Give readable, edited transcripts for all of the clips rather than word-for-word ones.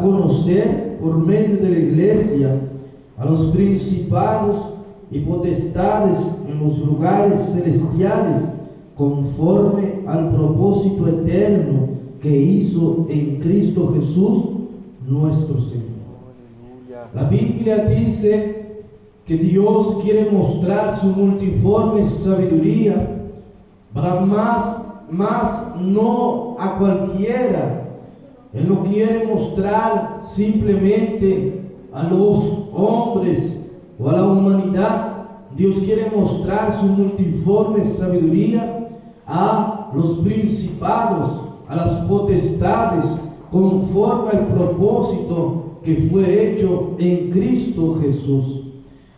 conocer por medio de la iglesia a los principados y potestades en los lugares celestiales, conforme al propósito eterno que hizo en Cristo Jesús, nuestro Señor. La Biblia dice que Dios quiere mostrar su multiforme sabiduría para más no a cualquiera. Él no quiere mostrar simplemente a los hombres o a la humanidad. Dios quiere mostrar su multiforme sabiduría a los principados, a las potestades, conforme al propósito que fue hecho en Cristo Jesús.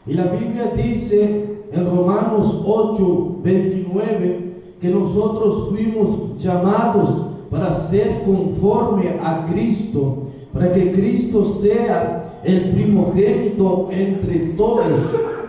Y la Biblia dice en Romanos 8:29 que nosotros fuimos llamados para ser conforme a Cristo, para que Cristo sea el primogénito entre todos.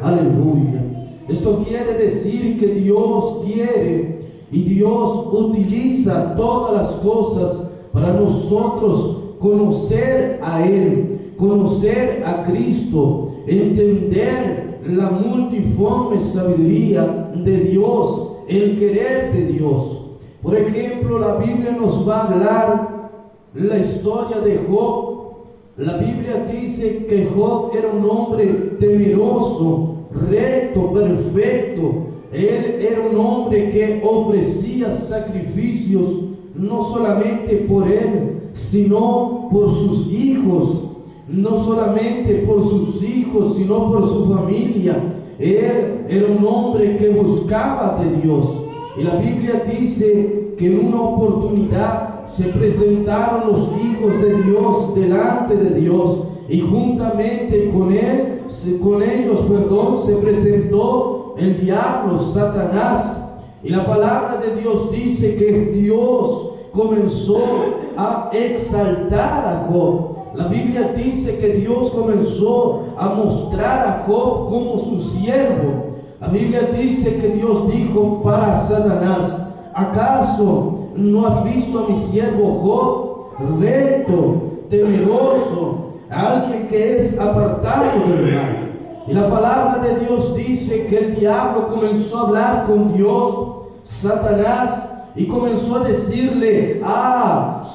Aleluya. Esto quiere decir que Dios quiere y Dios utiliza todas las cosas para nosotros conocer a Él, conocer a Cristo, entender la multiforme sabiduría de Dios, el querer de Dios. Por ejemplo, la Biblia nos va a hablar la historia de Job. La Biblia dice que Job era un hombre temeroso, recto, perfecto. Él era un hombre que ofrecía sacrificios no solamente por él, sino por sus hijos. No solamente por sus hijos, sino por su familia. Él era un hombre que buscaba de Dios. Y la Biblia dice que en una oportunidad se presentaron los hijos de Dios delante de Dios, y juntamente con ellos se presentó el diablo, Satanás. Y la palabra de Dios dice que Dios comenzó a exaltar a Job. La Biblia dice que Dios comenzó a mostrar a Job como su siervo. La Biblia dice que Dios dijo para Satanás: ¿acaso no has visto a mi siervo Job, recto, temeroso, alguien que es apartado del mal? Y la palabra de Dios dice que el diablo comenzó a hablar con Dios, Satanás, y comenzó a decirle: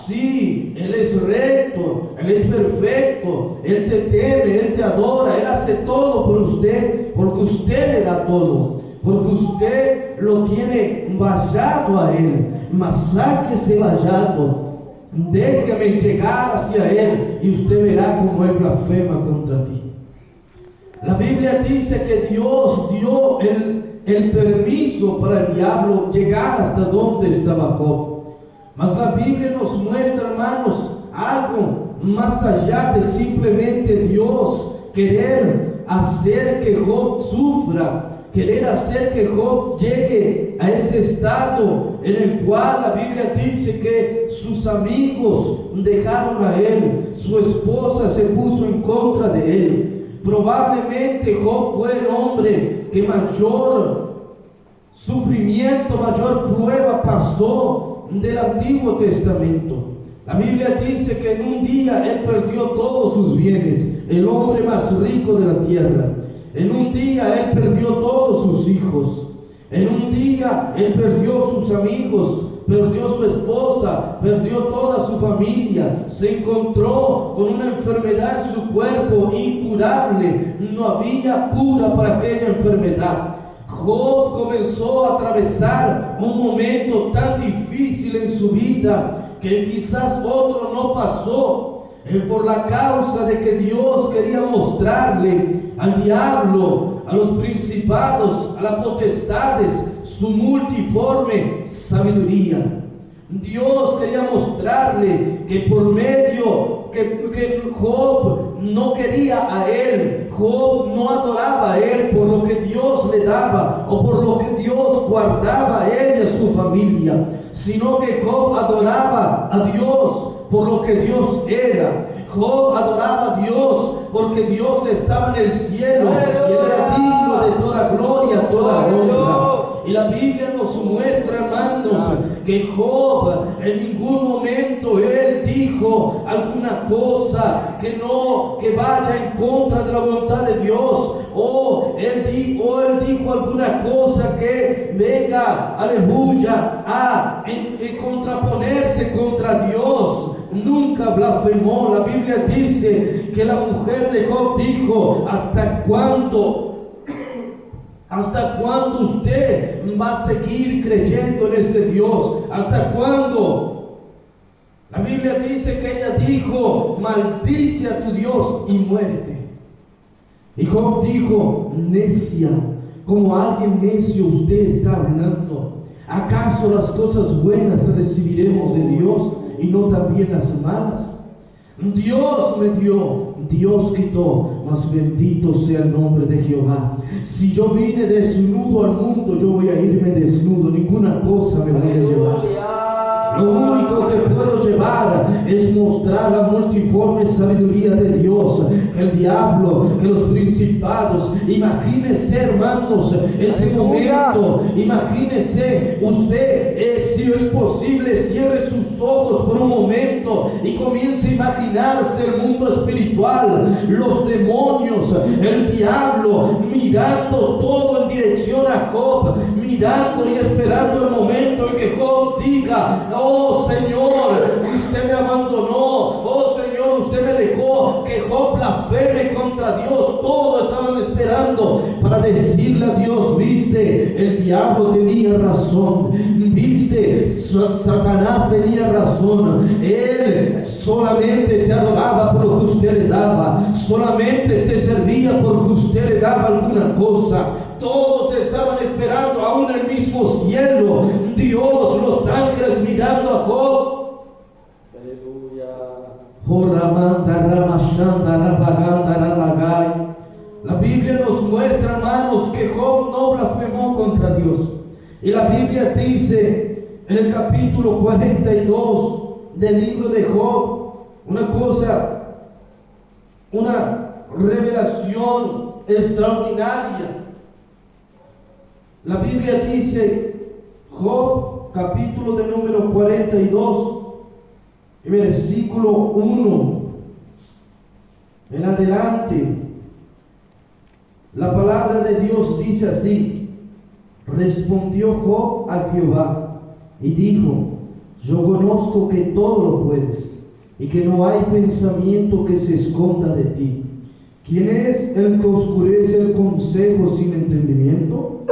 sí, Él es recto, Él es perfecto, Él te teme, Él te adora, Él hace todo por usted, porque usted le da todo, porque usted lo tiene vallado a Él. Mas saque ese vallado, déjame llegar hacia Él, y usted verá cómo Él blasfema contra ti. La Biblia dice que Dios dio el permiso para el diablo llegar hasta donde estaba Job. Mas la Biblia nos muestra, hermanos, algo más allá de simplemente Dios querer hacer que Job sufra, querer hacer que Job llegue a ese estado en el cual la Biblia dice que sus amigos dejaron a él, su esposa se puso en contra de él. Probablemente Job fue el hombre que mayor sufrimiento, mayor prueba pasó del Antiguo Testamento. La Biblia dice que en un día él perdió todos sus bienes, el hombre más rico de la tierra. En un día él perdió todos sus hijos. En un día él perdió sus amigos, perdió su esposa, perdió toda su familia. Se encontró con una enfermedad en su cuerpo incurable. No había cura para aquella enfermedad. Job comenzó a atravesar un momento tan difícil en su vida que quizás otro no pasó. Por la causa de que Dios quería mostrarle al diablo, a los principados, a las potestades, su multiforme sabiduría. Dios quería mostrarle que por medio que Job no quería a él, Job no adoraba a él por lo que Dios le daba o por lo que Dios guardaba a él y a su familia, sino que Job adoraba a Dios por lo que Dios era. Job adoraba a Dios porque Dios estaba en el cielo y él era digno de toda gloria, toda honra. Y la Biblia nos muestra, hermanos, que Job en ningún momento él dijo alguna cosa que vaya en contra de la voluntad de Dios, o él dijo alguna cosa que venga, aleluya, a contraponerse contra Dios. Nunca blasfemó. La Biblia dice que la mujer de Job dijo: ¿hasta cuándo usted va a seguir creyendo en ese Dios? ¿Hasta cuándo? La Biblia dice que ella dijo: maldice a tu Dios y muérete. Y Job dijo: necia, como alguien necio usted está hablando. ¿Acaso las cosas buenas recibiremos de Dios y no también las malas? Dios me dio, Dios quitó, mas bendito sea el nombre de Jehová. Si yo vine desnudo al mundo, yo voy a irme desnudo, ninguna cosa me voy a llevar. Lo único que puedo llevar es mostrar la multiforme sabiduría de Dios, que el diablo, que los principados. Imagínese, hermanos, ese momento. Imagínese usted, si es posible, cierre sus ojos por un momento y comience a imaginarse el mundo espiritual, los demonios, el diablo, mirando todo en dirección a Job, mirando y esperando el momento en que Job diga: oh Señor, usted me abandonó, oh Señor, usted me dejó. Que Job blasfeme contra Dios. Todos estaban esperando para decirle a Dios: viste, el diablo tenía razón, viste, Satanás tenía razón. Él solamente te adoraba por lo que usted le daba, solamente te servía porque usted le daba alguna cosa. Todos estaban esperando, aún el mismo cielo, Dios, los ángeles mirando a Job. Aleluya. La Biblia nos muestra, hermanos, que Job no blasfemó contra Dios. Y la Biblia dice en el capítulo 42 del libro de Job una revelación extraordinaria. La Biblia dice, Job, capítulo de número 42, versículo 1 en adelante. La palabra de Dios dice así: respondió Job a Jehová y dijo: yo conozco que todo lo puedes y que no hay pensamiento que se esconda de ti. ¿Quién es el que oscurece el consejo sin entendimiento?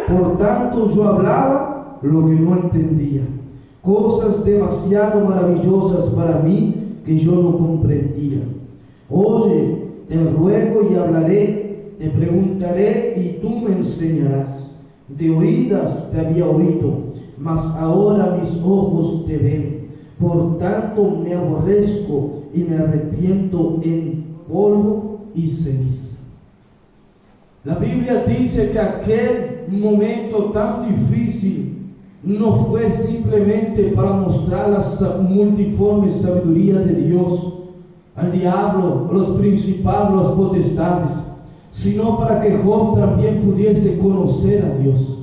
Por tanto yo hablaba lo que no entendía, cosas demasiado maravillosas para mí que yo no comprendía. Oye, te ruego y hablaré, te preguntaré y tú me enseñarás. De oídas te había oído, mas ahora mis ojos te ven. Por tanto me aborrezco y me arrepiento en polvo y ceniza. La Biblia dice que aquel momento tan difícil no fue simplemente para mostrar la multiforme sabiduría de Dios al diablo, a los principados, a los potestades, sino para que Job también pudiese conocer a Dios,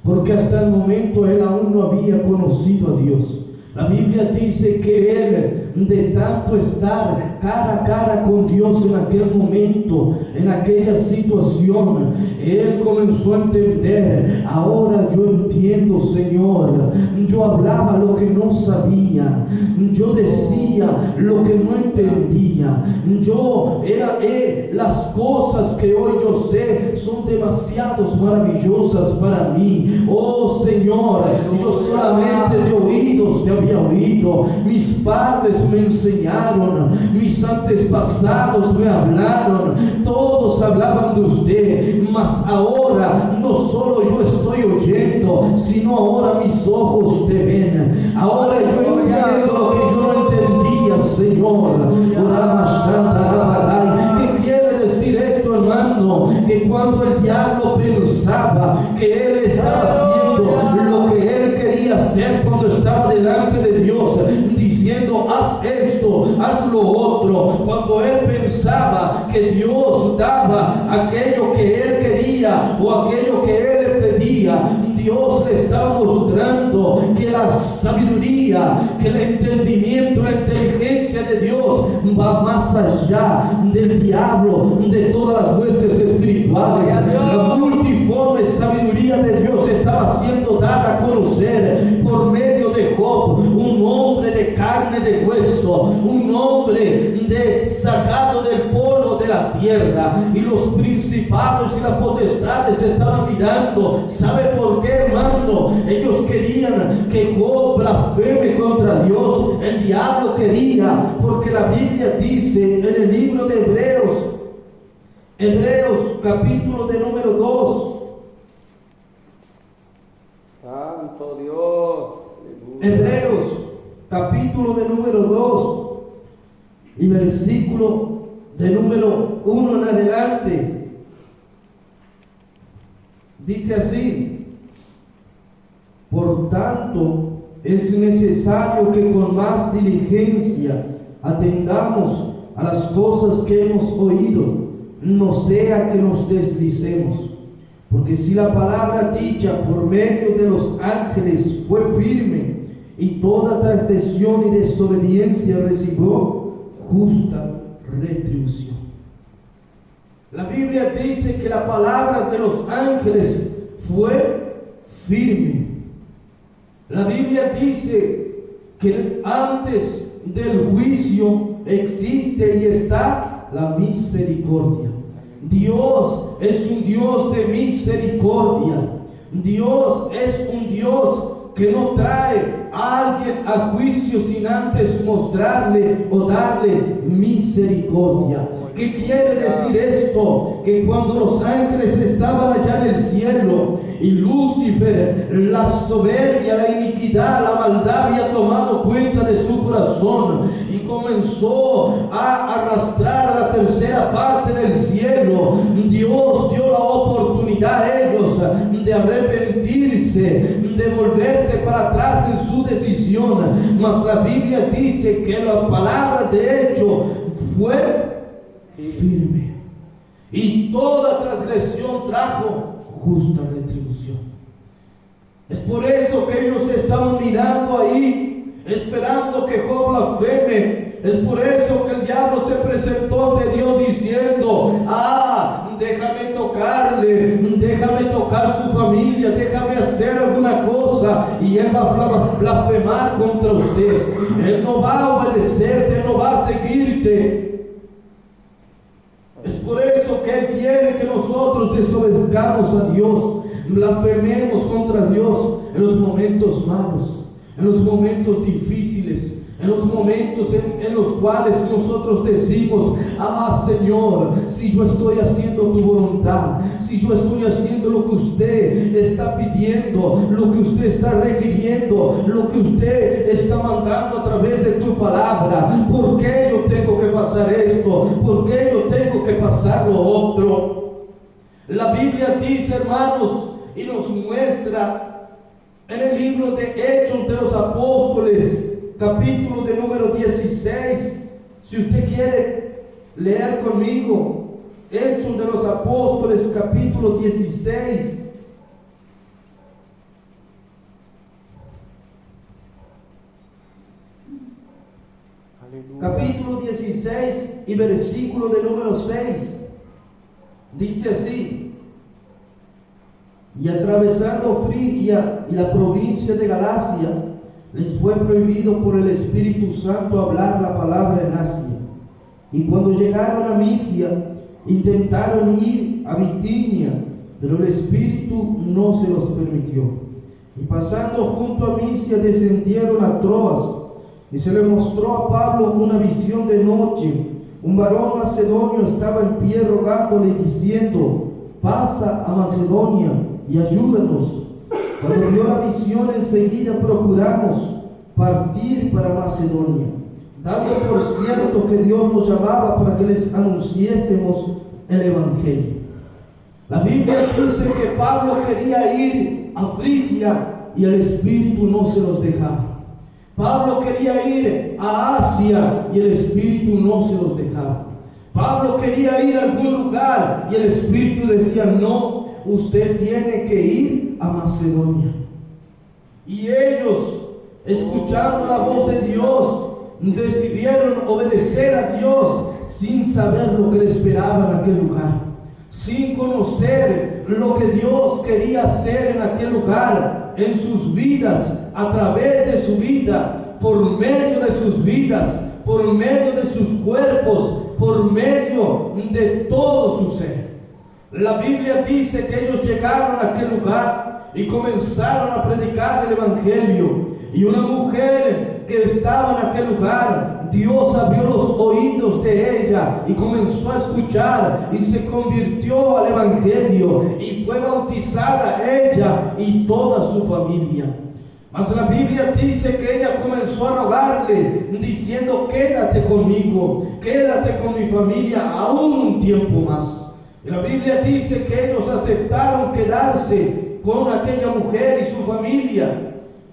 porque hasta el momento él aún no había conocido a Dios. La Biblia dice que él, de tanto estar cara a cara con Dios en aquel momento, en aquella situación, él comenzó a entender: ahora yo entiendo, Señor. Yo hablaba lo que no sabía, yo decía lo que no entendía, las cosas que hoy yo sé son demasiado maravillosas para mí. Oh Señor, yo solamente de oídos te había oído, mis padres me enseñaron, mis antepasados me hablaron, todos hablaban de usted, mas ahora no solo yo estoy oyendo, sino ahora mis ojos te ven. Ahora yo entiendo lo que yo no entendía, Señor. ¿Qué quiere decir esto, hermano? Que cuando el diablo pensaba que él estaba haciendo lo que él quería hacer cuando estaba delante de Dios, diciendo: haz esto, haz lo otro, cuando él pensaba que Dios daba aquello que él quería o aquello que él le pedía, Dios le estaba mostrando que la sabiduría, que el entendimiento, la inteligencia de Dios va más allá del diablo, de todas las huestes espirituales. La multiforme sabiduría de Dios estaba siendo dada a conocer por medio de Job, un hombre de carne, de hueso, un hombre sacado del polvo de la tierra, y los principados y las potestades estaban mirando. ¿Sabe por qué, hermano? Ellos querían que Job blasfeme contra Dios. El diablo quería, porque la Biblia dice en el libro de Hebreos capítulo de número 2, Santo Dios, Hebreos capítulo de número 2 y versículo de número 1 en adelante, dice así: por tanto, es necesario que con más diligencia atendamos a las cosas que hemos oído, no sea que nos deslicemos. Porque si la palabra dicha por medio de los ángeles fue firme, y toda transgresión y desobediencia recibió justa retribución. La Biblia dice que la palabra de los ángeles fue firme. La Biblia dice que antes del juicio existe y está la misericordia. Dios es un Dios de misericordia. Dios es un Dios que no trae a alguien a juicio sin antes mostrarle o darle misericordia. ¿Qué quiere decir esto? Que cuando los ángeles estaban allá en el cielo y Lucifer, la soberbia, la iniquidad, la maldad había tomado cuenta de su corazón y comenzó a arrastrar a la tercera parte del cielo, Dios dio la oportunidad a ellos de arrepentirse, de volverse para atrás en su decisión. Mas la Biblia dice que la palabra de hecho fue firme, y toda transgresión trajo justa retribución. Es por eso que ellos estaban mirando ahí, esperando que Job blasfeme. Es por eso que el diablo se presentó ante Dios diciendo: déjame tocarle, déjame tocar su familia, déjame hacer alguna cosa, y él va a blasfemar contra usted. Él no va a obedecerte, no va a seguirte. Es por eso que Él quiere que nosotros desobedezcamos a Dios, blasfememos contra Dios en los momentos malos, en los momentos difíciles, en los momentos en los cuales nosotros decimos: Señor, si yo estoy haciendo tu voluntad, si yo estoy haciendo lo que usted está pidiendo, lo que usted está requiriendo, lo que usted está mandando a través de tu palabra, ¿por qué yo tengo que pasar esto? ¿Por qué yo tengo que pasar lo otro? La Biblia dice, hermanos, y nos muestra en el libro de Hechos de los Apóstoles, capítulo de número 16. Si usted quiere leer conmigo, Hechos de los Apóstoles, capítulo 16. Aleluya. Capítulo 16 y versículo de número 6. Dice así: y atravesando Frigia y la provincia de Galacia, les fue prohibido por el Espíritu Santo hablar la palabra en Asia. Y cuando llegaron a Misia, intentaron ir a Bitinia, pero el Espíritu no se los permitió. Y pasando junto a Misia, descendieron a Troas, y se le mostró a Pablo una visión de noche. Un varón macedonio estaba en pie rogándole y diciendo: pasa a Macedonia y ayúdanos. Cuando vio la visión, enseguida procuramos partir para Macedonia, dando por cierto que Dios nos llamaba para que les anunciésemos el Evangelio. La Biblia dice que Pablo quería ir a Frigia y el Espíritu no se los dejaba. Pablo quería ir a Asia y el Espíritu no se los dejaba. Pablo quería ir a algún lugar y el Espíritu decía: no, usted tiene que ir a Macedonia. Y ellos, escuchando la voz de Dios, decidieron obedecer a Dios sin saber lo que le esperaba en aquel lugar, sin conocer lo que Dios quería hacer en aquel lugar, en sus vidas, a través de su vida, por medio de sus vidas, por medio de sus cuerpos, por medio de todo su ser. La Biblia dice que ellos llegaron a aquel lugar y comenzaron a predicar el Evangelio. Y una mujer que estaba en aquel lugar, Dios abrió los oídos de ella y comenzó a escuchar y se convirtió al Evangelio y fue bautizada ella y toda su familia. Mas la Biblia dice que ella comenzó a rogarle diciendo: quédate conmigo, quédate con mi familia aún un tiempo más. Y la Biblia dice que ellos aceptaron quedarse con aquella mujer y su familia.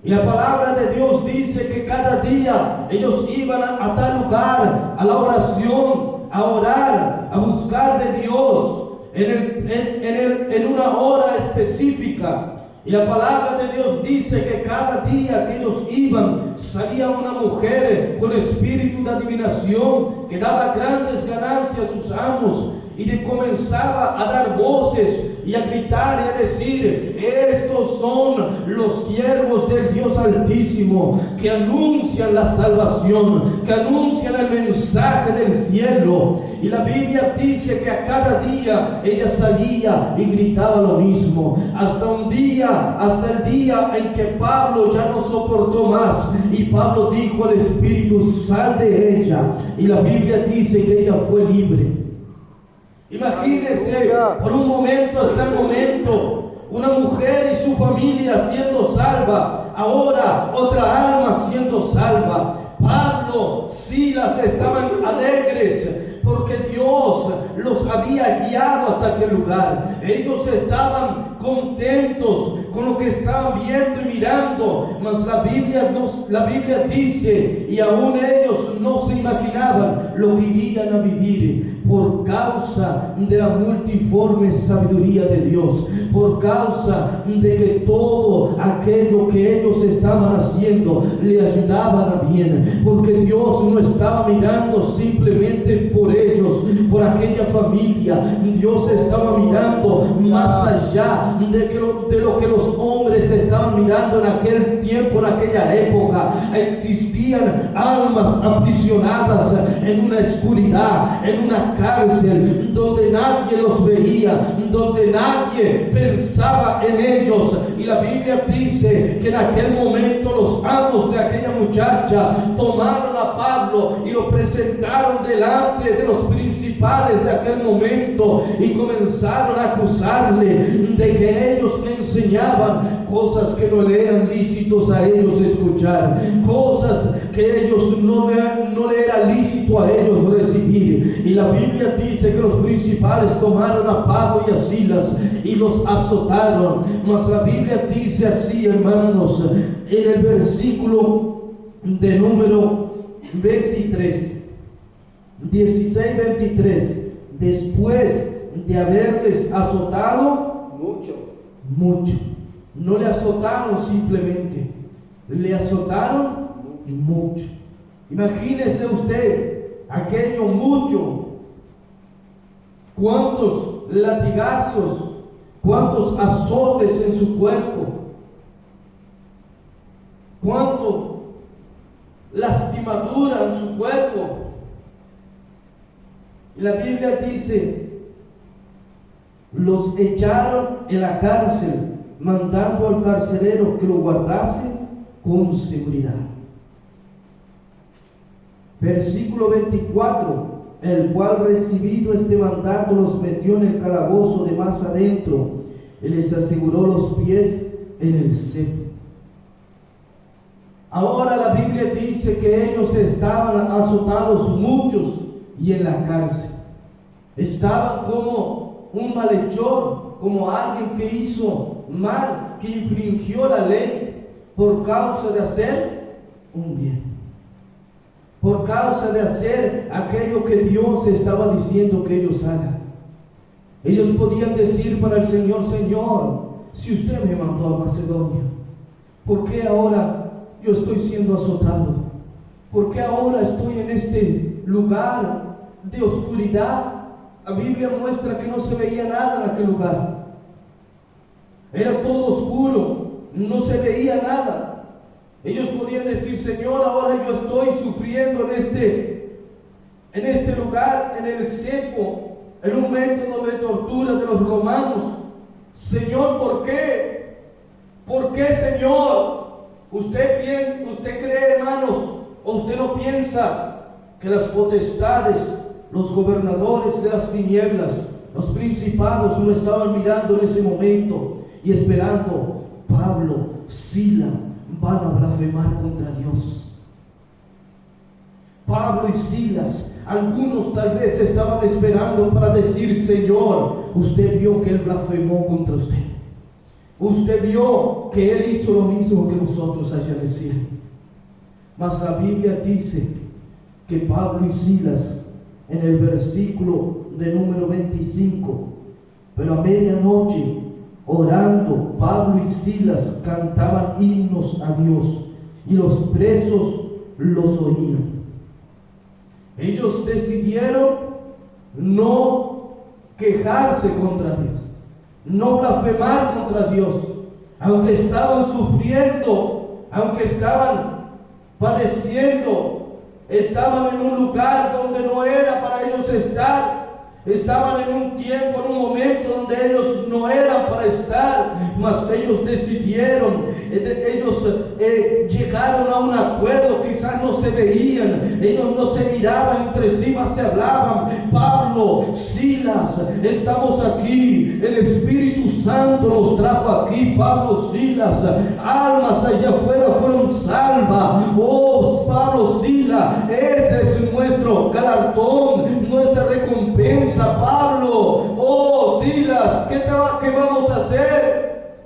Y la palabra de Dios dice que cada día ellos iban a tal lugar, a la oración, a orar, a buscar de Dios en una hora específica. Y la palabra de Dios dice que cada día que ellos iban, salía una mujer con espíritu de adivinación que daba grandes ganancias a sus amos y comenzaba a dar voces y a gritar y a decir: estos son los siervos del Dios Altísimo, que anuncian la salvación, que anuncian el mensaje del cielo. Y la Biblia dice que a cada día ella salía y gritaba lo mismo, hasta el día en que Pablo ya no soportó más, y Pablo dijo al Espíritu: sal de ella. Y la Biblia dice que ella fue libre. Imagínense por un momento, hasta el momento, una mujer y su familia siendo salva, ahora otra alma siendo salva. Pablo, Silas estaban alegres porque Dios los había guiado hasta aquel lugar. Ellos estaban contentos con lo que estaban viendo y mirando, mas la Biblia dice, y aún ellos no se imaginaban lo que irían a vivir por causa de la multiforme sabiduría de Dios, por causa de que todo aquello que ellos estaban haciendo le ayudaban a bien, porque Dios no estaba mirando simplemente por ellos, por aquella familia. Dios estaba mirando más allá de lo que los hombres estaban mirando en aquel tiempo, en aquella época. Existían almas aprisionadas en una oscuridad, en una cárcel, donde nadie los veía, donde nadie pensaba en ellos. Y la Biblia dice que en aquel momento los amos de aquella muchacha tomaron a Pablo y lo presentaron delante de los principales de aquel momento y comenzaron a acusarle de que ellos enseñaban cosas que no le eran lícitos a ellos escuchar, cosas que ellos no le era lícito a ellos recibir. Y la Biblia dice que los principales tomaron a Pablo y a Silas y los azotaron. Mas la Biblia dice así, hermanos, en el versículo de número 23, 16-23, después de haberles azotado mucho. No le azotaron simplemente, le azotaron mucho. Imagínese usted aquello mucho. Cuántos latigazos, cuántos azotes en su cuerpo, cuánto lastimadura en su cuerpo. Y la Biblia dice: los echaron en la cárcel, mandando al carcelero que lo guardase con seguridad. Versículo 24: el cual, recibido este mandato, los metió en el calabozo de más adentro y les aseguró los pies en el cepo. Ahora la Biblia dice que ellos estaban azotados muchos y en la cárcel. Estaban como un malhechor, como alguien que hizo mal, que infringió la ley por causa de hacer un bien, por causa de hacer aquello que Dios estaba diciendo que ellos hagan. Ellos podían decir para el Señor: Señor, si usted me mandó a Macedonia, ¿por qué ahora yo estoy siendo azotado? ¿Por qué ahora estoy en este lugar de oscuridad? La Biblia muestra que no se veía nada en aquel lugar. Era todo oscuro, no se veía nada. Ellos podían decir: Señor, ahora yo estoy sufriendo en este lugar, en el cepo, en un método de tortura de los romanos. Señor, ¿por qué? ¿Por qué, Señor? ¿Usted cree, hermanos, o usted no piensa que las potestades, los gobernadores de las tinieblas, los principados no estaban mirando en ese momento y esperando? Pablo, Sila van a blasfemar contra Dios. Pablo y Silas, algunos tal vez estaban esperando para decir: Señor, usted vio que él blasfemó contra usted. Usted vio que él hizo lo mismo que nosotros ayer decíamos. Mas la Biblia dice que Pablo y Silas, en el versículo de número 25, pero a medianoche, orando, Pablo y Silas cantaban himnos a Dios, y los presos los oían. Ellos decidieron no quejarse contra Dios, no blasfemar contra Dios, aunque estaban sufriendo, aunque estaban padeciendo, estaban en un lugar donde no era para ellos estar. Estaban en un tiempo, en un momento donde ellos no eran para estar, mas ellos decidieron, ellos llegaron a un acuerdo. Quizás no se veían, ellos no se miraban entre sí, mas se hablaban: Pablo, Silas, estamos aquí, el Espíritu Santo nos trajo aquí. Pablo, Silas, almas allá afuera fueron salvas. Oh, Pablo, Silas, ese es nuestro galardón, nuestra recompensa. Pablo, oh, Silas, ¿qué vamos a hacer?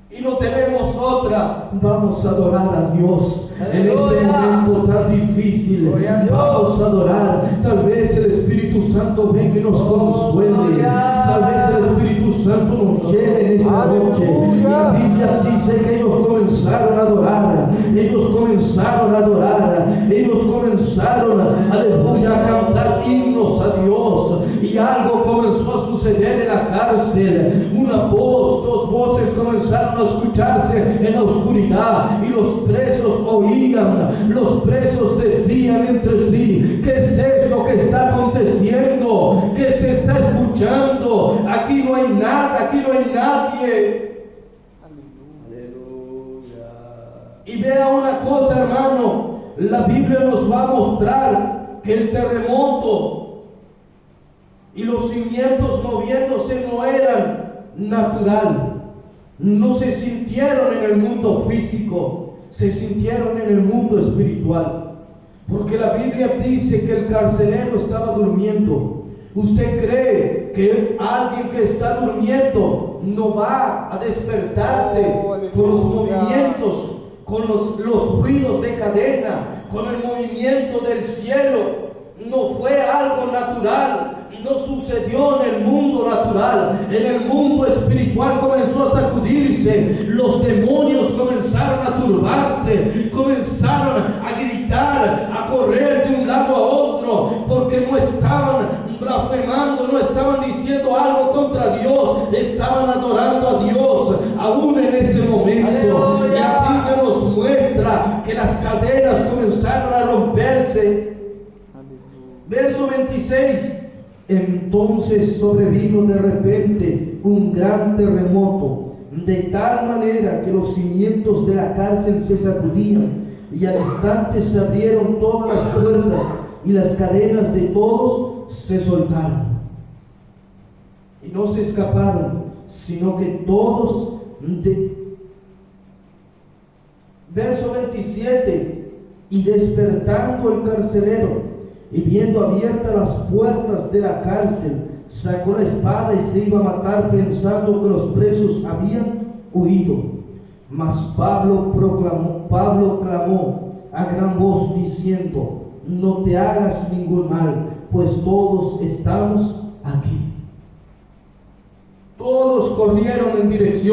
Y no tenemos otra. Vamos a adorar a Dios en este momento tan difícil. Vamos a adorar. Tal vez el Espíritu Santo venga y nos consuele. Tal vez el Espíritu Santo nos llene en esta noche. La Biblia dice que ellos comenzaron a adorar. Ellos comenzaron a adorar. Ellos comenzaron, aleluya, a cantar himnos a Dios. Y algo comenzó a suceder en la cárcel. Una voz, dos voces comenzaron a escucharse en la oscuridad, y los presos oían. Los presos decían entre sí: ¿qué es esto que está aconteciendo? ¿Qué se está escuchando? Aquí no hay nada, aquí no hay nadie. Aleluya. Y vea una cosa, hermano, la Biblia nos va a mostrar que el terremoto y los cimientos moviéndose no eran natural. No se sintieron en el mundo físico, se sintieron en el mundo espiritual. Porque la Biblia dice que el carcelero estaba durmiendo. ¿Usted cree que alguien que está durmiendo no va a despertarse con los movimientos, con los ruidos de cadena, con el movimiento del cielo? No fue algo natural. No sucedió en el mundo natural. En el mundo espiritual comenzó a sacudirse. Los demonios comenzaron a turbarse, comenzaron a gritar, a correr de un lado a otro, porque no estaban blasfemando, no estaban diciendo algo contra Dios, estaban adorando a Dios aún en ese momento. ¡Aleluya! La Biblia nos muestra que las cadenas comenzaron a romperse. Verso 26. Entonces sobrevino de repente un gran terremoto, de tal manera que los cimientos de la cárcel se sacudían, y al instante se abrieron todas las puertas, y las cadenas de todos se soltaron. Y no se escaparon, sino que todos Verso 27. Y despertando el carcelero, y viendo abiertas las puertas de la cárcel, sacó la espada y se iba a matar, pensando que los presos habían huido. Mas Pablo clamó a gran voz diciendo: no te hagas ningún mal, pues todos estamos aquí. Todos corrieron en dirección